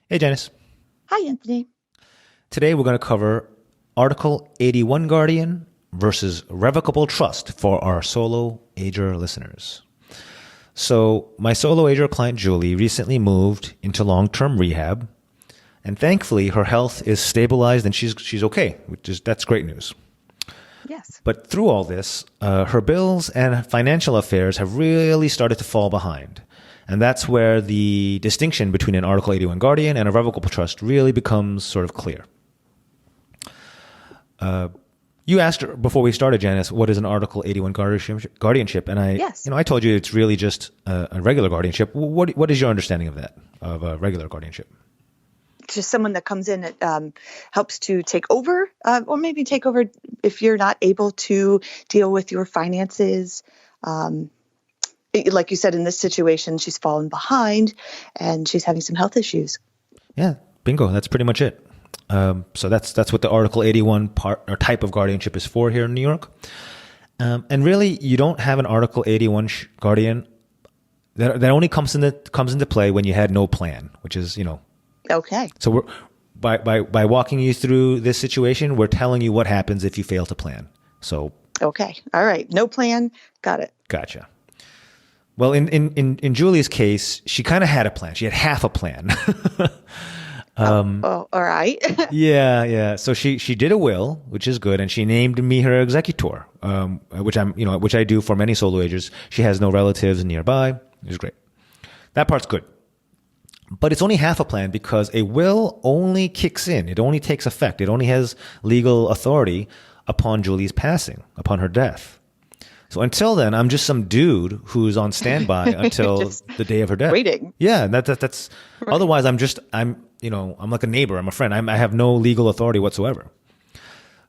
Hey, Janice. Hi, Anthony. Today we're going to cover Article 81 Guardian versus Revocable Trust for our solo-ager listeners. So, my solo-ager client Julie recently moved into long-term rehab, and thankfully her health is stabilized and she's okay, that's great news. Yes. But through all this, her bills and financial affairs have really started to fall behind. And that's where the distinction between an Article 81 guardian and a revocable trust really becomes sort of clear. You asked before we started, Janice, what is an Article 81 guardianship? And Yes. I told you it's really just a regular guardianship. What is your understanding of that, of a regular guardianship? Just someone that comes in and helps to take over, or maybe take over if you're not able to deal with your finances. Like you said, in this situation, she's fallen behind and she's having some health issues. Yeah, bingo. That's pretty much it. So that's what the Article 81 part or type of guardianship is for here in New York. And really, you don't have an Article 81 guardian that only comes into play when you had no plan, which is Okay. So we're by walking you through this situation, we're telling you what happens if you fail to plan. So Okay. All right. No plan. Got it. gotcha. Well, in Julie's case, she kind of had a plan. She had half a plan. All right. Yeah. So she did a will, which is good, and she named me her executor, which I do for many solo agers. She has no relatives nearby. It was great. That part's good. But it's only half a plan because a will only kicks in. It only takes effect. It only has legal authority upon Julie's passing, upon her death. So until then, I'm just some dude who's on standby until the day of her death. Waiting. Yeah, that's. Right. Otherwise, I'm like a neighbor. I'm a friend. I have no legal authority whatsoever.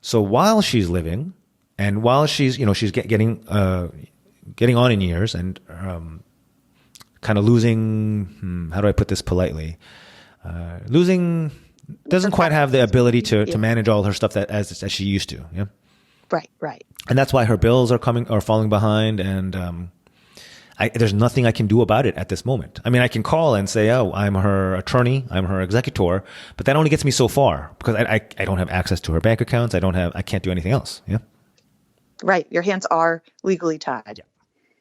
So while she's living, and while she's getting on in years and kind of losing. How do I put this politely? Losing doesn't quite have the ability to manage all her stuff as she used to. Yeah. Right. And that's why her bills are falling behind, and there's nothing I can do about it at this moment. I mean, I can call and say, "Oh, I'm her attorney, I'm her executor," but that only gets me so far because I don't have access to her bank accounts. I can't do anything else. Yeah. Right. Your hands are legally tied. Yeah.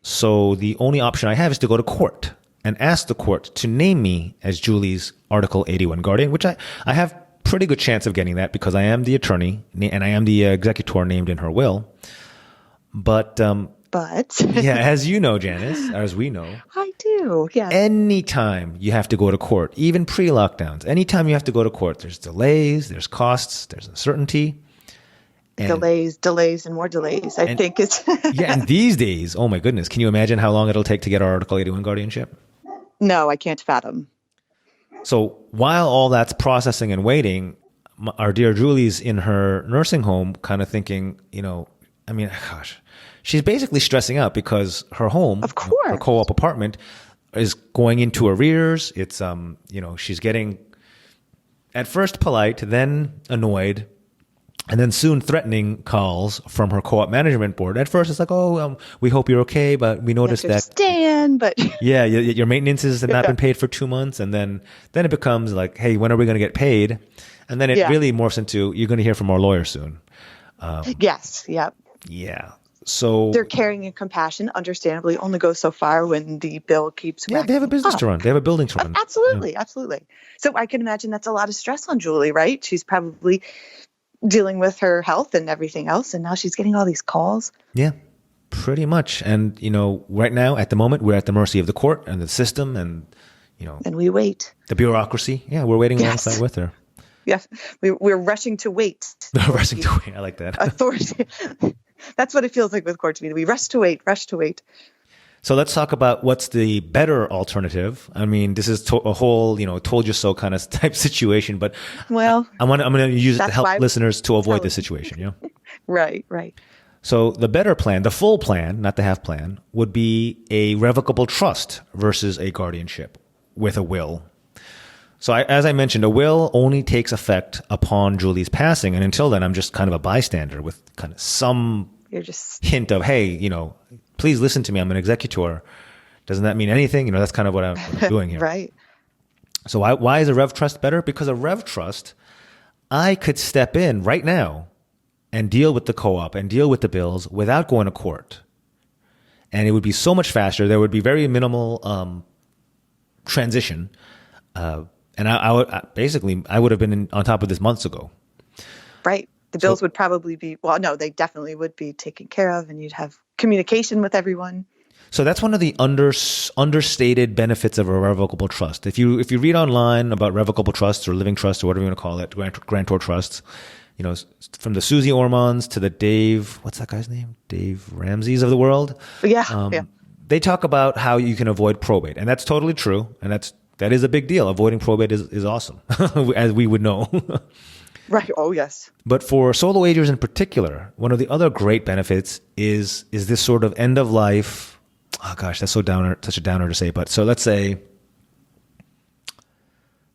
So the only option I have is to go to court and ask the court to name me as Julie's Article 81 guardian, which I have pretty good chance of getting that because I am the attorney and I am the executor named in her will. But yeah, as you know, Janice, as we know, I do. Yeah. anytime you have to go to court, even pre-lockdowns, anytime you have to go to court, there's delays, there's costs, there's uncertainty. Delays, and more delays. I think it's yeah, and these days, oh my goodness, can you imagine how long it'll take to get our Article 81 guardianship? No, I can't fathom. So while all that's processing and waiting, our dear Julie's in her nursing home kind of thinking, gosh, she's basically stressing out because her home, Of course. her co-op apartment is going into arrears. It's, she's getting at first polite, then annoyed, and then soon threatening calls from her co-op management board. At first, it's like, we hope you're okay, but we noticed that. But Yeah, your maintenance has not been paid for 2 months, and then it becomes like, hey, when are we going to get paid? And then it really morphs into, you're going to hear from our lawyer soon. yes, yep. Yeah. So Their caring and compassion, understandably, only goes so far when the bill keeps. yeah, they have a business to run. They have a building to run. Absolutely. So I can imagine that's a lot of stress on Julie, right? She's probably dealing with her health and everything else, and now she's getting all these calls. Yeah, pretty much. And right now, at the moment, we're at the mercy of the court and the system, and And we wait. the bureaucracy. Yeah, we're waiting Yes. alongside with her. Yes, we're rushing to wait. Rushing to wait. I like that. Authority. That's what it feels like with court to me. We rush to wait. So let's talk about what's the better alternative. I mean, this is a whole, told you so kind of type situation, but Well, I'm going to use it to that's help why- listeners to avoid this situation. Yeah. Right. So the better plan, the full plan, not the half plan, would be a revocable trust versus a guardianship with a will. So as I mentioned, a will only takes effect upon Julie's passing. And until then, I'm just kind of a bystander with kind of some You're just hint of, hey, please listen to me. I'm an executor. Doesn't that mean anything? That's kind of what I'm doing here. right. So why is a Rev Trust better? Because a Rev Trust, I could step in right now and deal with the co-op and deal with the bills without going to court. And it would be so much faster. There would be very minimal transition. And I would have been on top of this months ago. Right. The bills would probably be, well, no, they definitely would be taken care of, and you'd have communication with everyone. So that's one of the understated benefits of a revocable trust. If you read online about revocable trusts or living trusts or whatever you want to call it, grantor trusts, from the Susie Ormans to the Dave, what's that guy's name? Dave Ramsey's of the world. Yeah. They talk about how you can avoid probate, and that's totally true. And that is a big deal. Avoiding probate is awesome, as we would know. Right. Oh, yes. But for solo-agers in particular, one of the other great benefits is this sort of end of life. Oh gosh, that's such a downer to say. But so let's say,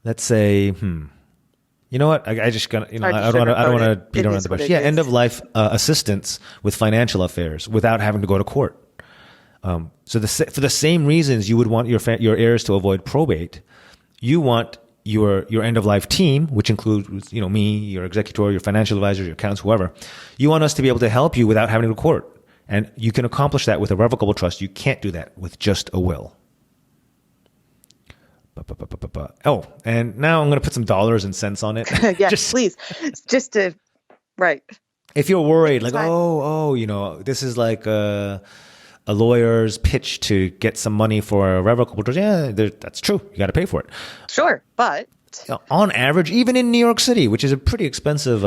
you know what? I just gonna, I don't want to beat around the bush. Yeah, end of life assistance with financial affairs without having to go to court. So for the same reasons you would want your heirs to avoid probate, you want your end of life team, which includes me, your executor, your financial advisor, your accountants, whoever. You want us to be able to help you without having to go to court, and you can accomplish that with a revocable trust. You can't do that with just a will. Oh, and now I'm going to put some dollars and cents on it. Yes, please. Just to, right. If you're worried, like, this is like a lawyer's pitch to get some money for a revocable trust. Yeah, that's true. You got to pay for it. Sure, but on average, even in New York City, which is a pretty expensive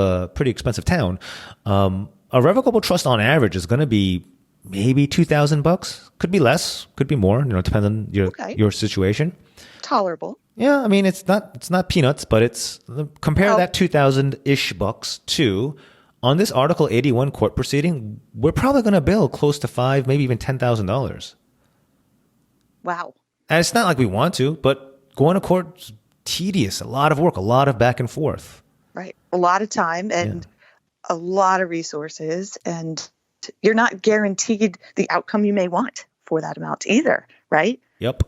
town, a revocable trust on average is going to be maybe $2,000. Could be less, could be more. Depends on your situation. Tolerable. Yeah, I mean it's not peanuts, but it's compare that $2,000-ish bucks to. On this Article 81 court proceeding, we're probably going to bill close to $5,000, maybe even $10,000. Wow. And it's not like we want to, but going to court is tedious, a lot of work, a lot of back and forth. Right. A lot of time and a lot of resources, and you're not guaranteed the outcome you may want for that amount either, right? Yep.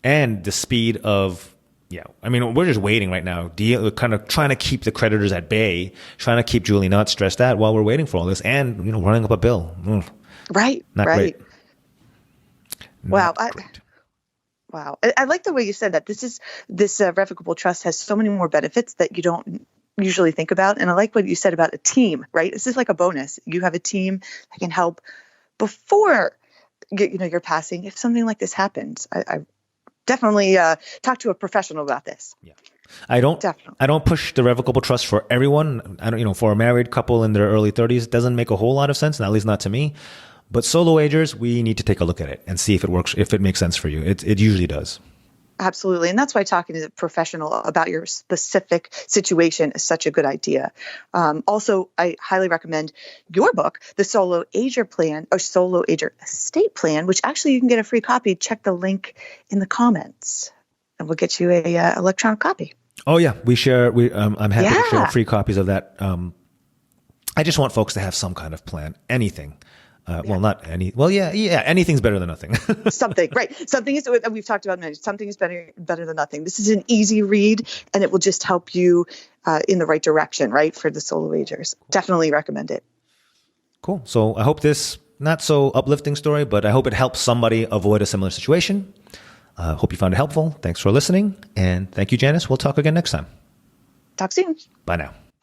And the speed of... Yeah, I mean, we're just waiting right now, kind of trying to keep the creditors at bay, trying to keep Julie not stressed out while we're waiting for all this, and running up a bill. Right, not right. Great. Wow, wow. I like the way you said that. This revocable trust has so many more benefits that you don't usually think about, and I like what you said about a team. Right, this is like a bonus. You have a team that can help before your passing if something like this happens. I definitely talk to a professional about this. Yeah, I don't push the revocable trust for everyone. I don't, for a married couple in their early 30s, it doesn't make a whole lot of sense, at least not to me. But solo-agers, we need to take a look at it and see if it works, if it makes sense for you. It usually does. Absolutely. And that's why talking to a professional about your specific situation is such a good idea. Also, I highly recommend your book, The Solo-Ager Plan, or Solo-Ager Estate Plan, which actually you can get a free copy. Check the link in the comments and we'll get you a electronic copy. Oh, yeah. We share. I'm happy to share free copies of that. I just want folks to have some kind of plan, anything. Well, not any. Well, yeah. Anything's better than nothing. Something, right? Something is. We've talked about many. Something is better than nothing. This is an easy read, and it will just help you in the right direction, right? For the solo-agers, definitely recommend it. Cool. So I hope this not so uplifting story, but I hope it helps somebody avoid a similar situation. Hope you found it helpful. Thanks for listening, and thank you, Janice. We'll talk again next time. Talk soon. Bye now.